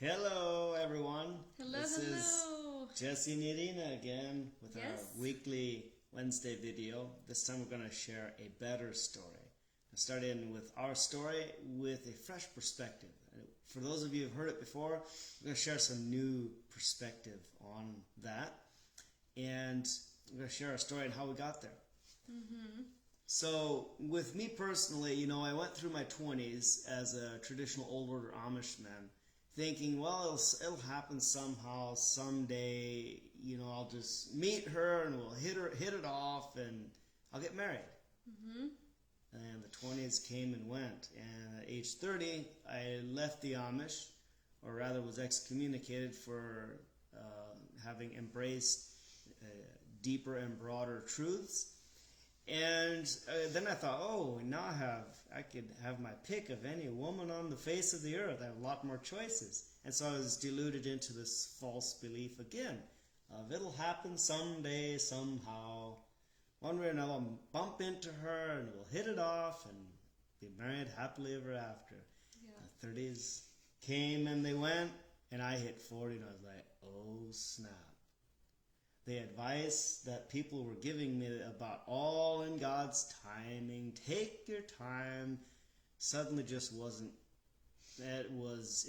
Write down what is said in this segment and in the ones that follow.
Hello, everyone. Hello, this hello. is Jesse and Irina again with Yes. our weekly Wednesday video. This time we're going to share a better story. I start in with our story with a fresh perspective. For those of you who've heard it before, we're going to share some new perspective on that. And we're going to share our story and how we got there. Mm-hmm. So, with me personally, I went through my 20s as a traditional old order Amish man, thinking, well, it'll happen somehow, someday, I'll just meet her and we'll hit it off and I'll get married. Mm-hmm. And the 20s came and went. And at age 30, I left the Amish, or rather was excommunicated for having embraced deeper and broader truths. And then I thought, now I could have my pick of any woman on the face of the earth. I have a lot more choices. And so I was deluded into this false belief again of it'll happen someday, somehow. One way or another, I'll bump into her and we'll hit it off and be married happily ever after. Yeah. The 30s came and they went, and I hit 40 and I was like, oh snap. The advice that people were giving me about all in God's timing, take your time, suddenly just wasn't. It was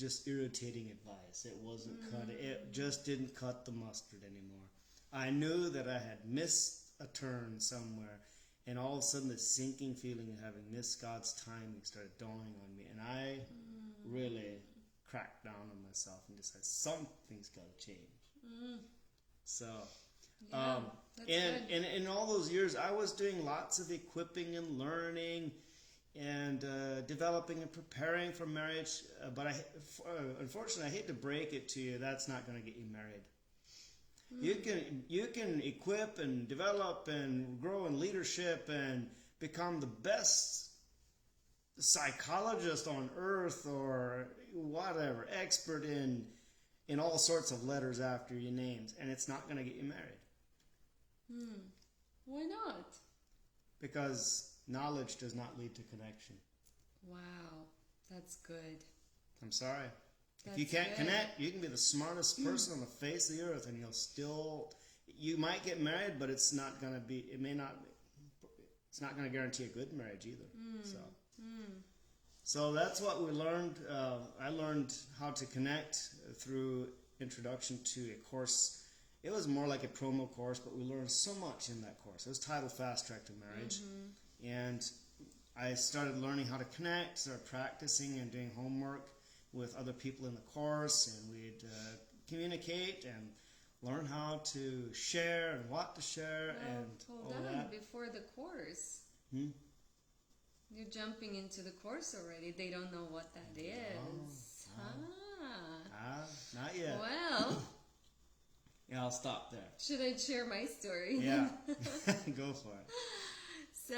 just irritating advice. It wasn't cutting. It just didn't cut the mustard anymore. I knew that I had missed a turn somewhere, and all of a sudden this sinking feeling of having missed God's timing started dawning on me, and I really cracked down on myself and decided something's got to change. So, and in all those years, I was doing lots of equipping and learning and developing and preparing for marriage. But unfortunately, I hate to break it to you, that's not going to get you married. You can equip and develop and grow in leadership and become the best psychologist on earth or whatever, expert in all sorts of letters after your names, and it's not going to get you married. Why not? Because knowledge does not lead to connection. Wow, that's good. I'm sorry. That's if you can't good. connect, you can be the smartest person on the face of the earth, and you might get married, but it's not going to guarantee a good marriage either. So that's what we learned. I learned how to connect through introduction to a course. It was more like a promo course, but we learned so much in that course. It was titled Fast Track to Marriage. And I started learning how to connect, started practicing and doing homework with other people in the course, and we'd communicate and learn how to share and what to share and hold all on, that. before the course. You're jumping into the course already. They don't know what that is. Not yet. Well, Yeah, I'll stop there. should I share my story? Yeah, go for it. So,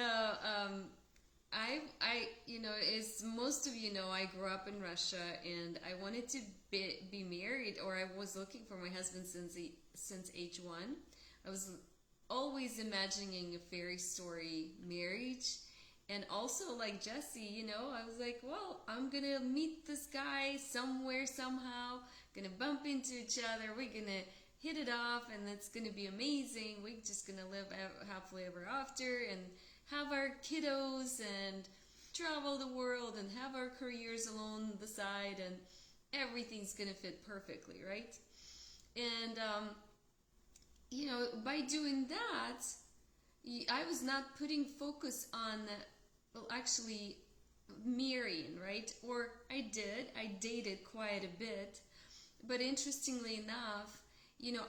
as most of you know, I grew up in Russia, and I wanted to be married, or I was looking for my husband since age 1. I was always imagining a fairy story marriage. And also, like Jesse, I was like, well, I'm going to meet this guy somewhere, somehow, going to bump into each other, we're going to hit it off, and it's going to be amazing. We're just going to live happily ever after and have our kiddos and travel the world and have our careers along the side, and everything's going to fit perfectly, right? And, by doing that, I was not putting focus on actually marrying, right? Or I dated quite a bit, but interestingly enough,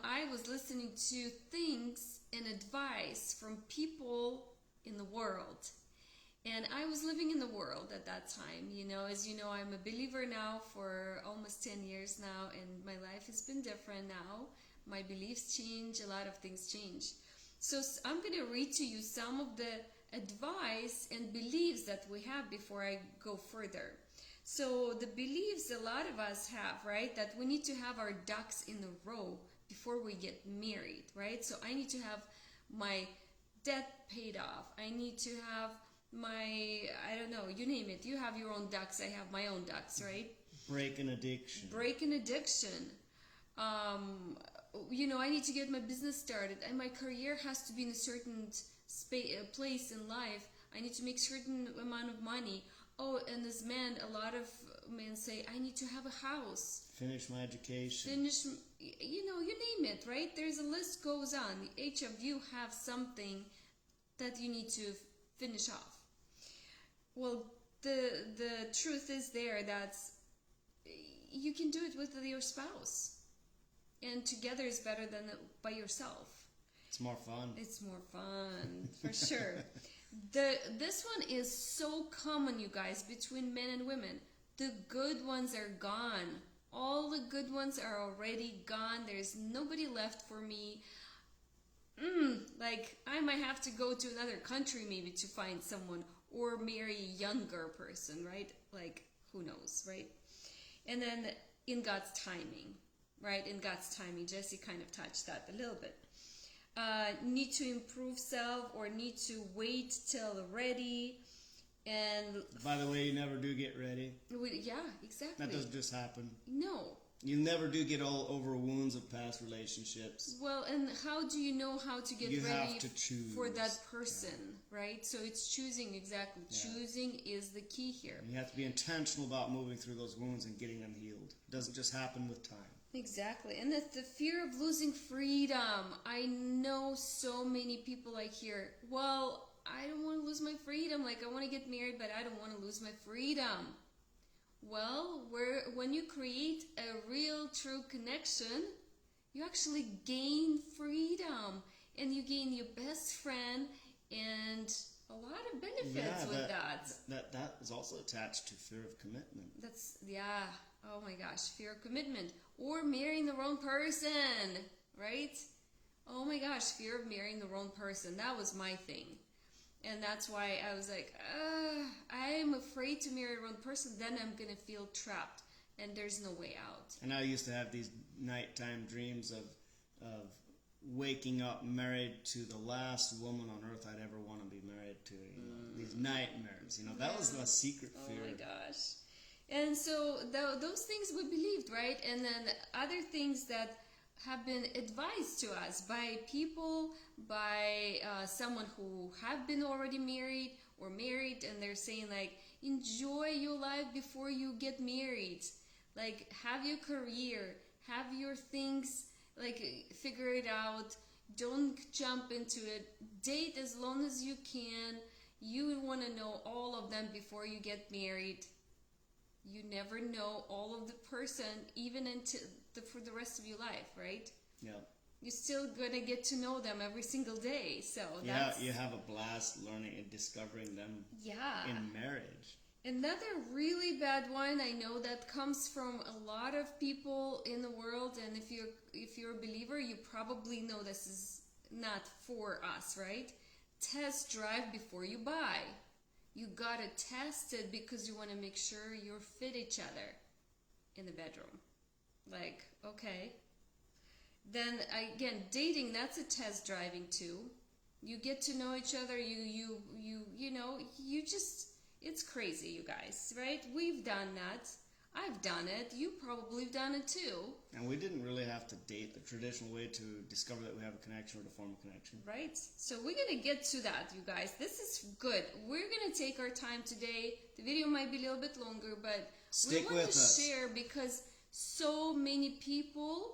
I was listening to things and advice from people in the world, and I was living in the world at that time. As you know, I'm a believer now for almost 10 years now, and my life has been different now. My beliefs change, a lot of things change. So I'm going to read to you some of the advice and beliefs that we have before I go further. So the beliefs a lot of us have, right, that we need to have our ducks in a row before we get married, right? So I need to have my debt paid off. I need to have my, I don't know, you name it. You have your own ducks, I have my own ducks, right? Break an addiction. Break an addiction. You know, I need to get my business started, and my career has to be in a certain place in life. I need to make certain amount of money. Oh, and as men, a lot of men say, I need to have a house. Finish my education. Finish, you know, you name it, right? There's a list goes on. Each of you have something that you need to finish off. Well, the truth is there that you can do it with your spouse. And together is better than by yourself. It's more fun. It's more fun, for sure. This one is so common, you guys, between men and women. The good ones are gone. All the good ones are already gone. There's nobody left for me. Like, I might have to go to another country maybe to find someone, or marry a younger person, right? Like, who knows, right? And then in God's timing, right? In God's timing, Jesse kind of touched that a little bit. Need to improve self, or need to wait till ready. And by the way, you never do get ready. Yeah, exactly. That doesn't just happen. No. You never do get all over wounds of past relationships. Well, and how do you know how to get you ready have to choose. For that person, right? So it's choosing, exactly. Yeah. Choosing is the key here. You have to be intentional about moving through those wounds and getting them healed. It doesn't just happen with time. Exactly. And the fear of losing freedom. I know so many people like here, well, I don't want to lose my freedom. Like, I want to get married, but I don't want to lose my freedom. Well, when you create a real, true connection, you actually gain freedom. And you gain your best friend and a lot of benefits with that. That is also attached to fear of commitment. Yeah. Oh my gosh, fear of commitment. Or marrying the wrong person, right? Oh my gosh, fear of marrying the wrong person. That was my thing. And that's why I was like, I'm afraid to marry the wrong person. Then I'm going to feel trapped. And there's no way out. And I used to have these nighttime dreams of waking up married to the last woman on earth I'd ever want to be married to. You know, these nightmares. You know, that was the secret fear. Oh my gosh. And so those things we believed, right? And then other things that have been advised to us by people, by someone who have been already married or married, and they're saying like, enjoy your life before you get married. Like, have your career, have your things, like, figure it out. Don't jump into it. Date as long as you can. You want to know all of them before you get married. You never know all of the person, even for the rest of your life, right? Yeah. You're still going to get to know them every single day. So yeah, you have a blast learning and discovering them in marriage. Another really bad one, I know that comes from a lot of people in the world, and if you're a believer, you probably know this is not for us, right? Test drive before you buy. You gotta test it because you want to make sure you fit each other in the bedroom. Like, okay. Then again, dating, that's a test driving too. You get to know each other. You know, you just, it's crazy, you guys, right? We've done that. I've done it. You probably have done it too. And we didn't really have to date the traditional way to discover that we have a connection or to form a connection. Right. So we're going to get to that, you guys. This is good. We're going to take our time today. The video might be a little bit longer, but we want to share because so many people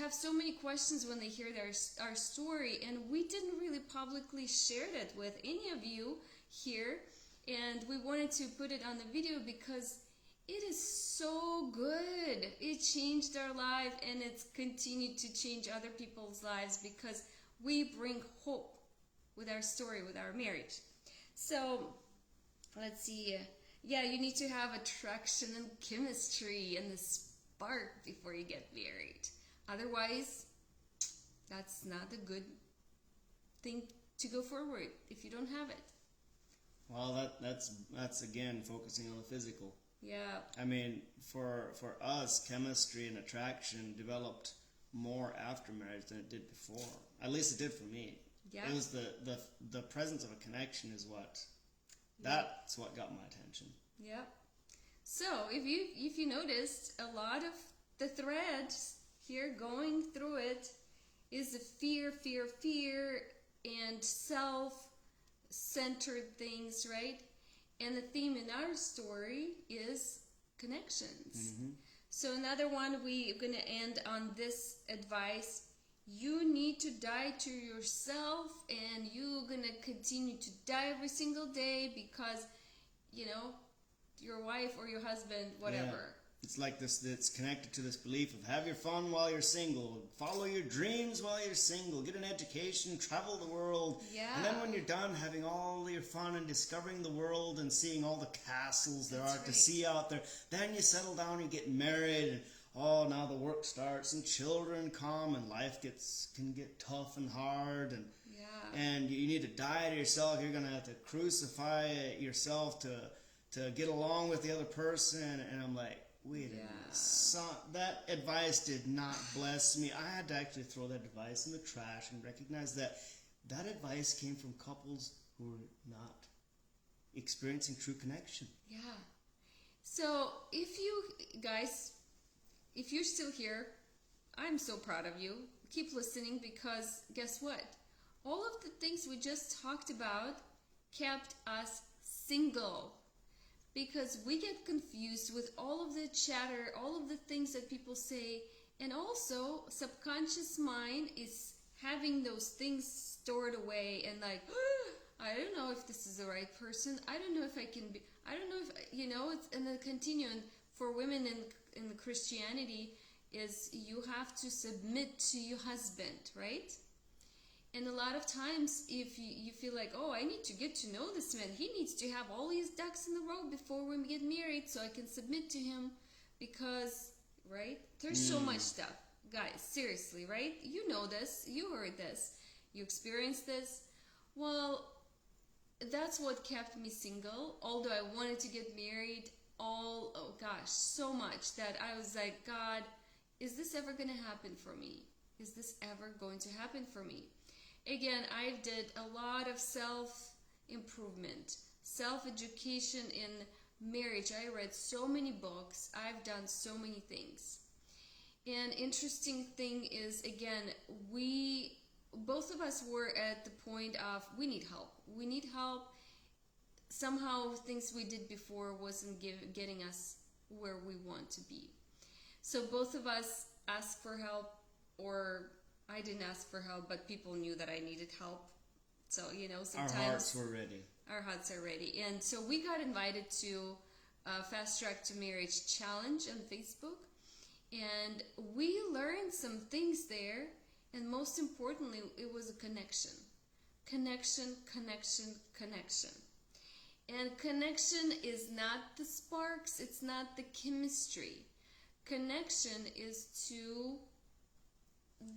have so many questions when they hear our story, and we didn't really publicly share that with any of you here. And we wanted to put it on the video because it is so good. It changed our life, and it's continued to change other people's lives because we bring hope with our story, with our marriage. So let's see. Yeah, you need to have attraction and chemistry and the spark before you get married. Otherwise, that's not a good thing to go forward if you don't have it. Well, that's again focusing on the physical. Yeah. I mean, for us, chemistry and attraction developed more after marriage than it did before. At least it did for me. Yeah. It was the presence of a connection is what that's what got my attention. Yeah. So if you noticed, a lot of the threads here going through it is the fear, fear, fear, and self-centered things, right? And the theme in our story is connections. So another one, we're going to end on this advice. You need to die to yourself, and you're going to continue to die every single day because, your wife or your husband, whatever. Yeah. It's like this, it's connected to this belief of have your fun while you're single, follow your dreams while you're single, get an education, travel the world. Yeah. And then when you're done having all your fun and discovering the world and seeing all the castles there are to see out there, then you settle down and get married, and now the work starts and children come and life can get tough and hard, and you need to die to yourself. You're going to have to crucify yourself to get along with the other person. And I'm like, wait a minute, that advice did not bless me. I had to actually throw that advice in the trash and recognize that advice came from couples who were not experiencing true connection. Yeah. So if you're still here, I'm so proud of you. Keep listening, because guess what? All of the things we just talked about kept us single. Because we get confused with all of the chatter, all of the things that people say, and also subconscious mind is having those things stored away and like, I don't know if this is the right person. I don't know if I can be. I don't know if it's, and the continuum for women in Christianity is you have to submit to your husband, right? And a lot of times, if you feel like, I need to get to know this man. He needs to have all his ducks in a row before we get married so I can submit to him because, right? There's so much stuff. Guys, seriously, right? You know this. You heard this. You experienced this. Well, that's what kept me single. Although I wanted to get married, so much that I was like, God, is this ever going to happen for me? Is this ever going to happen for me? Again, I did a lot of self-improvement, self-education in marriage. I read so many books. I've done so many things. And interesting thing is, again, both of us were at the point of we need help. We need help. Somehow things we did before wasn't getting us where we want to be. So both of us asked for help, or I didn't ask for help, but people knew that I needed help. So, sometimes our hearts were ready. Our hearts are ready. And so we got invited to Fast Track to Marriage Challenge on Facebook. And we learned some things there. And most importantly, it was a connection. Connection, connection, connection. And connection is not the sparks. It's not the chemistry. Connection is to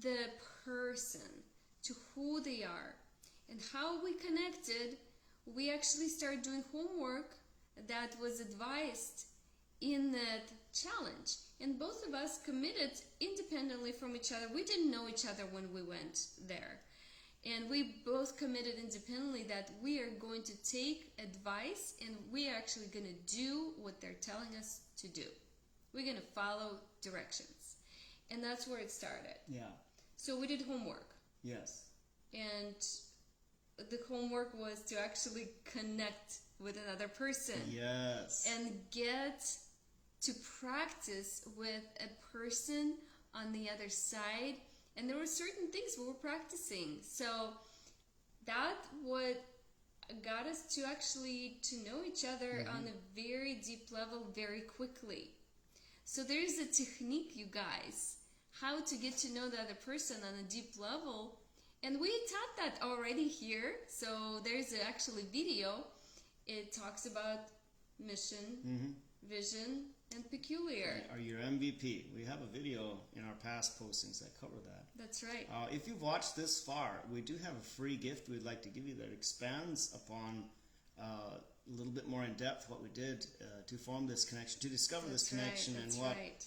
the person, to who they are. And how we connected, we actually started doing homework that was advised in that challenge. And both of us committed independently from each other. We didn't know each other when we went there. And we both committed independently that we are going to take advice and we are actually going to do what they're telling us to do. We're going to follow directions. And that's where it started. Yeah. So we did homework. Yes. And the homework was to actually connect with another person. Yes. And get to practice with a person on the other side. And there were certain things we were practicing. So that what got us to actually to know each other on a very deep level very quickly. So there is a technique, you guys, how to get to know the other person on a deep level. And we taught that already here. So there's actually video. It talks about mission, vision, and peculiar. Are your MVP? We have a video in our past postings that cover that. That's right. If you've watched this far, we do have a free gift we'd like to give you that expands upon a little bit more in depth what we did to form this connection, to discover this connection, and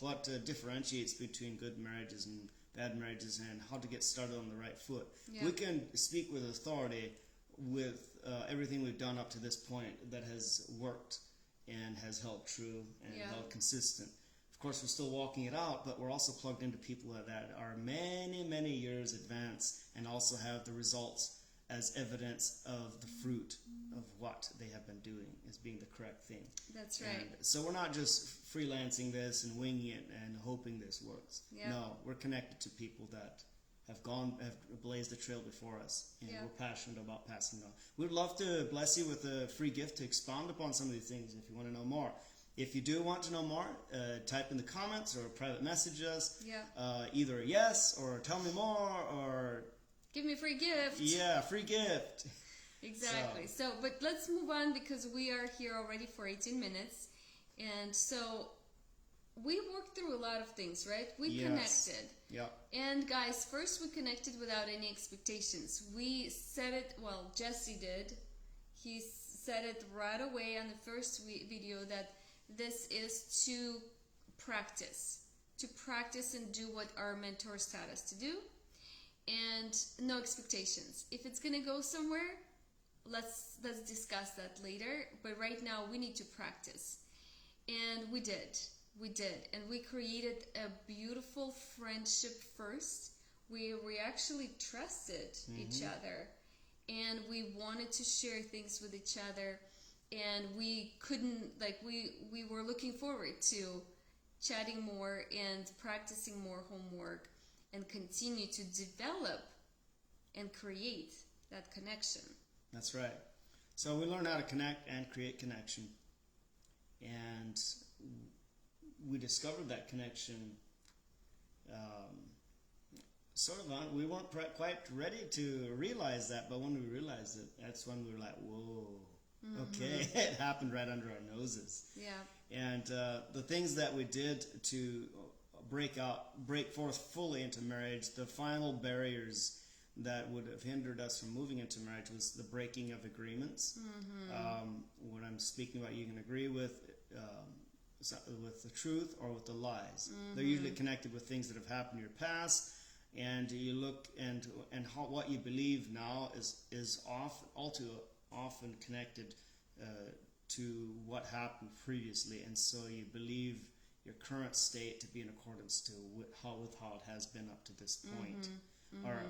what differentiates between good marriages and bad marriages, and how to get started on the right foot. Yeah. We can speak with authority with everything we've done up to this point that has worked. and has held true and Yeah. held consistent. Of course, we're still walking it out, but we're also plugged into people that are many, many years advanced and also have the results as evidence of the fruit of what they have been doing as being the correct thing. That's right. And so we're not just freelancing this and winging it and hoping this works. Yeah. No, we're connected to people that have blazed the trail before us, and Yeah. we're passionate about passing it on. We'd love to bless you with a free gift to expound upon some of these things if you want to know more. If you do want to know more, type in the comments or private message us. Yeah. Either yes or tell me more or Give me a free gift. yeah, free gift. Exactly. So, but let's move on because we are here already for 18 minutes. And so we worked through a lot of things, right? We Yes. connected. Yeah. And guys, first we connected without any expectations. We said it, well, Jesse did. He said it right away on the first video that this is to practice and do what our mentors taught us to do, and no expectations. If it's gonna go somewhere, let's discuss that later. But right now we need to practice, and we did, and we created a beautiful friendship first. We actually trusted each other, and we wanted to share things with each other. And we couldn't, we were looking forward to chatting more and practicing more homework and continue to develop and create that connection. That's right. So we learned how to connect and create connection. And we discovered that connection we weren't quite ready to realize that, but when we realized it, that's when we were like, whoa. Okay, it happened right under our noses. Yeah. And the things that we did to break forth fully into marriage, the final barriers that would have hindered us from moving into marriage was the breaking of agreements. What I'm speaking about, you can agree with the truth or with the lies. They're usually connected with things that have happened in your past, and you look and what you believe now is all too often connected to what happened previously, and so you believe your current state to be in accordance with how it has been up to this point, or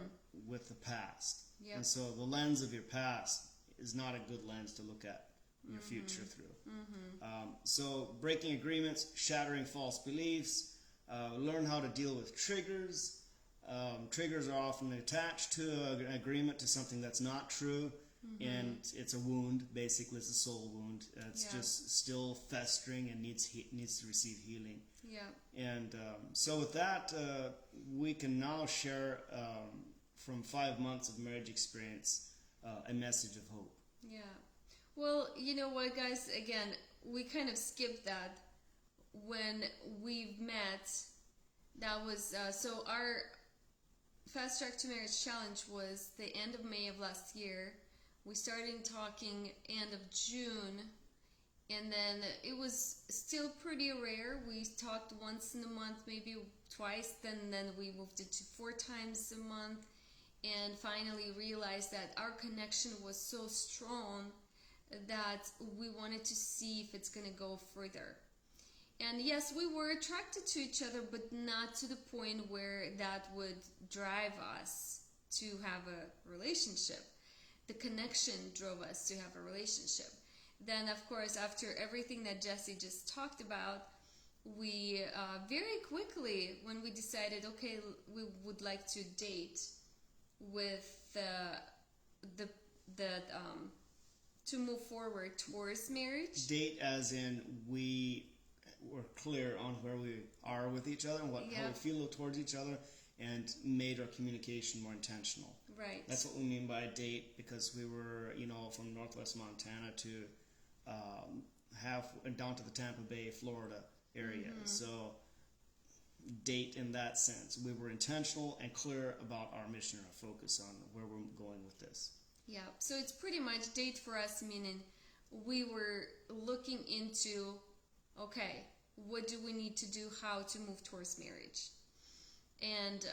with the past. Yep. And so the lens of your past is not a good lens to look at your future through. So breaking agreements, shattering false beliefs, learn how to deal with triggers. Triggers are often attached to an agreement to something that's not true. And it's a wound, basically. It's a soul wound. It's just still festering and needs to receive healing. Yeah. And so with that, we can now share from 5 months of marriage experience a message of hope. Yeah. Well, you know what, guys? Again, we kind of skipped that when we met. That was so our Fast Track to Marriage Challenge was the end of May of last year. We started talking end of June, and then it was still pretty rare. We talked once in a month, maybe twice, then we moved it to 4 times a month, and finally realized that our connection was so strong that we wanted to see if it's going to go further. And yes, we were attracted to each other, but not to the point where that would drive us to have a relationship. The connection drove us to have a relationship. Then, of course, after everything that Jesse just talked about, we very quickly, when we decided, okay, we would like to date with to move forward towards marriage. Date as in we were clear on where we are with each other and how we feel towards each other, and made our communication more intentional. Right. That's what we mean by a date, because we were, from Northwest Montana to down to the Tampa Bay, Florida area. So date in that sense. We were intentional and clear about our mission, our focus on where we're going with this. Yeah. So it's pretty much date for us, meaning we were looking into, okay, what do we need to do, how to move towards marriage? And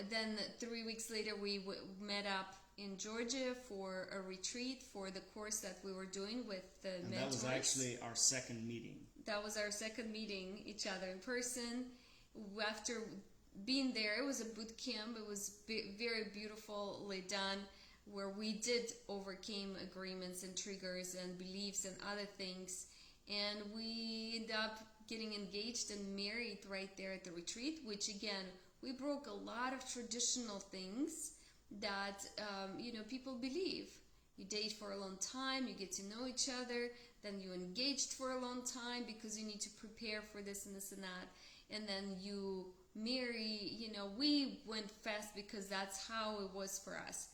then 3 weeks later we met up in Georgia for a retreat for the course that we were doing with the And mentors. that was actually our second meeting. That was our second meeting each other in person. After being there, it was a boot camp. It was very beautifully done, where we did overcame agreements and triggers and beliefs and other things. And we ended up getting engaged and married right there at the retreat, which again, we broke a lot of traditional things that people believe. You date for a long time, you get to know each other, then you engaged for a long time because you need to prepare for this and this and that, and then you marry. We went fast because that's how it was for us.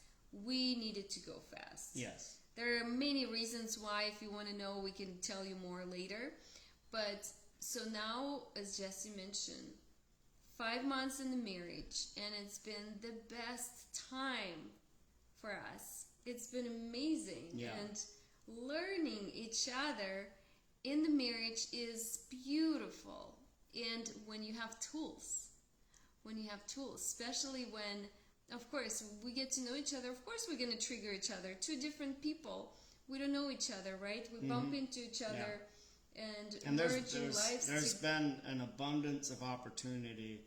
We needed to go fast. Yes. There are many reasons why. If you want to know, we can tell you more later. But so now, as Jesse mentioned, 5 months in the marriage, and it's been the best time for us. It's been amazing. Yeah. And learning each other in the marriage is beautiful. And when you have tools, especially when, of course, we get to know each other. Of course, we're going to trigger each other. Two different people. We don't know each other, right? We bump into each other and merge in lives. There's been an abundance of opportunity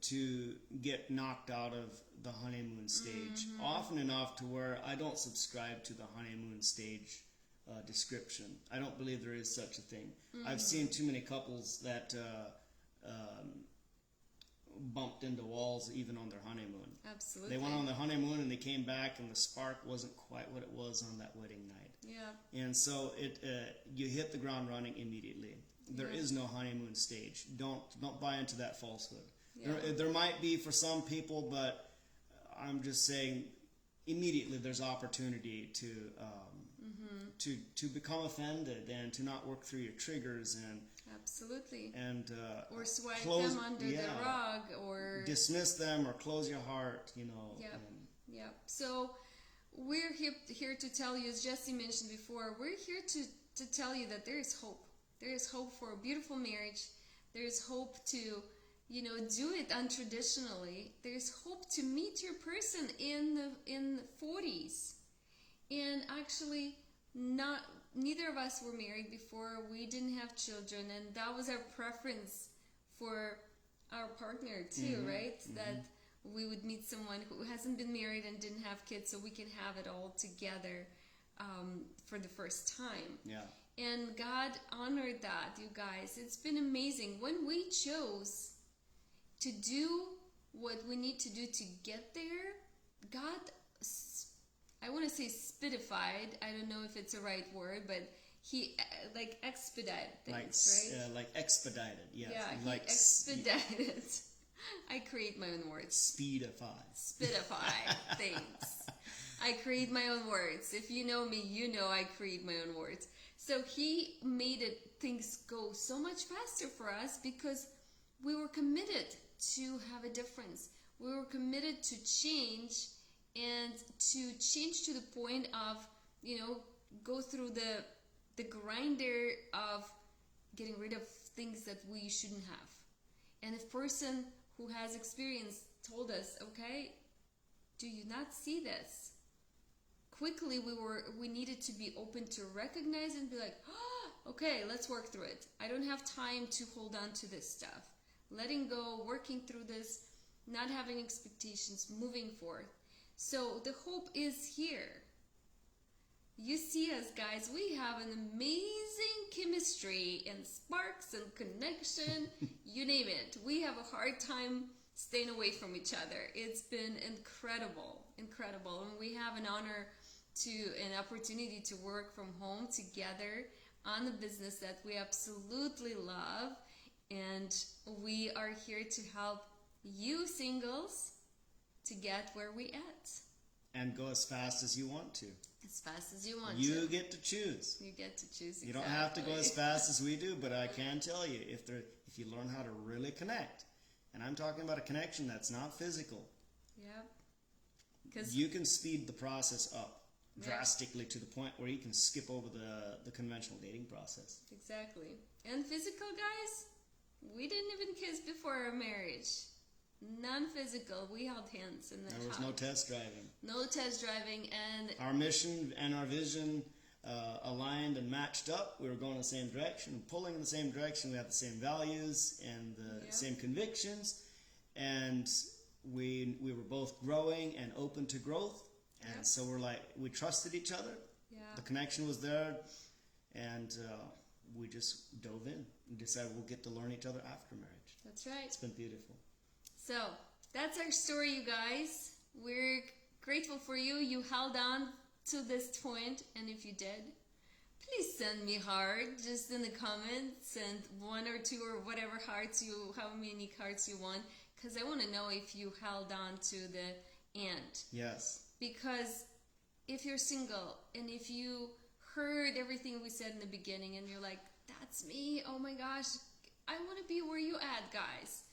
to get knocked out of the honeymoon stage. Often enough to where I don't subscribe to the honeymoon stage description. I don't believe there is such a thing. I've seen too many couples that bumped into walls even on their honeymoon. Absolutely. They went on their honeymoon and they came back and the spark wasn't quite what it was on that wedding night. Yeah. And so you hit the ground running immediately. There is no honeymoon stage. Don't buy into that falsehood. Yeah. There might be for some people, but I'm just saying immediately there's opportunity to become offended and to not work through your triggers and absolutely or swipe them under the rug or dismiss them or close your heart. Yeah. So we're here to tell you, as Jesse mentioned before, we're here to tell you that there is hope. There is hope for a beautiful marriage. There is hope to do it untraditionally. There's hope to meet your person in the 40s. And actually, neither of us were married before. We didn't have children, and that was our preference for our partner too, right? That we would meet someone who hasn't been married and didn't have kids, so we can have it all together for the first time. Yeah. And God honored that, you guys. It's been amazing. When we chose to do what we need to do to get there, God, I want to say spitified. I don't know if it's the right word, but He expedited things, right? Like expedited, yes. Yeah, He expedited. I create my own words. Spitify things. I create my own words. If you know me, you know I create my own words. So He made things go so much faster for us because we were committed to have a difference. We were committed to change, and to change to the point of, go through the grinder of getting rid of things that we shouldn't have. And if person who has experience told us, okay, do you not see this? Quickly we needed to be open to recognize and be like, oh, okay, let's work through it. I don't have time to hold on to this stuff. Letting go, working through this, not having expectations, moving forth. So the hope is here. You see us, guys, we have an amazing chemistry and sparks and connection, you name it. We have a hard time staying away from each other. It's been incredible. And we have an honor an opportunity to work from home together on a business that we absolutely love. And we are here to help you singles to get where we at. And go as fast as you want to. As fast as you want to. You get to choose. You get to choose, exactly. You don't have to go as fast as we do, but I can tell you, if you learn how to really connect, and I'm talking about a connection that's not physical, you can speed the process up drastically to the point where you can skip over the conventional dating process. Exactly. And physical, guys, we didn't even kiss before our marriage. Non-physical. We held hands in the There was house. no test driving. No test driving, and Our mission and our vision aligned and matched up. We were going in the same direction, pulling in the same direction. We had the same values and the same convictions, and we were both growing and open to growth. And so we trusted each other. Yeah. The connection was there, and we just dove in and decided we'll get to learn each other after marriage. That's right. It's been beautiful. So that's our story, you guys. We're grateful for you. You held on to this point, and if you did, please send me heart just in the comments, and 1 or 2 or whatever hearts how many hearts you want, because I want to know if you held on to the end. Yes. Because if you're single and if you heard everything we said in the beginning and you're like, that's me, oh my gosh, I want to be where you at, guys.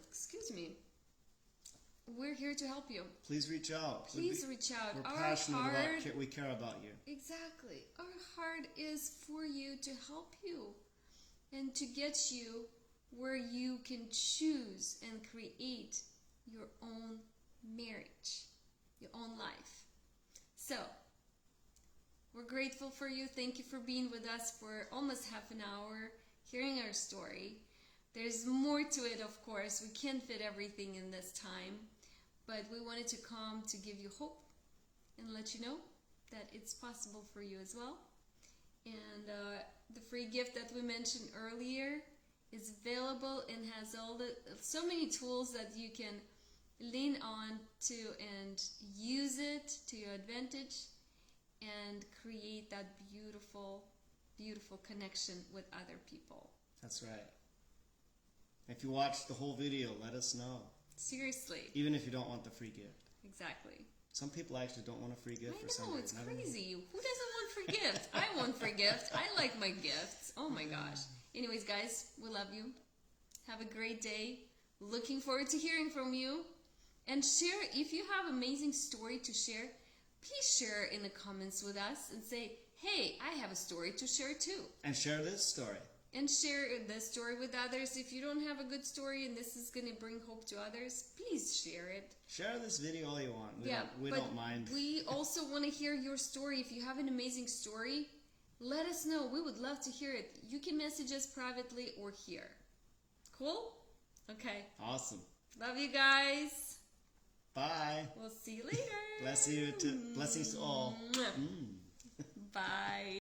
Excuse me. We're here to help you. Please reach out. Please reach out. We're Our passionate heart, about we care about you. exactly. Our heart is for you, to help you and to get you where you can choose and create your own marriage, your own life. So, we're grateful for you. Thank you for being with us for almost half an hour, hearing our story. There's more to it, of course. We can't fit everything in this time, but we wanted to come to give you hope and let you know that it's possible for you as well. And the free gift that we mentioned earlier is available and has so many tools that you can lean on to and use it to your advantage and create that beautiful, beautiful connection with other people. That's right. If you watched the whole video, let us know. Seriously. Even if you don't want the free gift. Exactly. Some people actually don't want a free gift for some I know, reason. it's crazy. Who doesn't want free gift? I want free gift. I like my gifts. Oh my gosh. Anyways, guys, we love you. Have a great day. Looking forward to hearing from you. And share, if you have an amazing story to share, please share in the comments with us and say, hey, I have a story to share too. And share this story. And share this story with others. If you don't have a good story and this is going to bring hope to others, please share it. Share this video all you want. We but don't mind. We also want to hear your story. If you have an amazing story, let us know. We would love to hear it. You can message us privately or here. Cool? Okay. Awesome. Love you guys. Bye. We'll see you later. Blessings to all. Bye.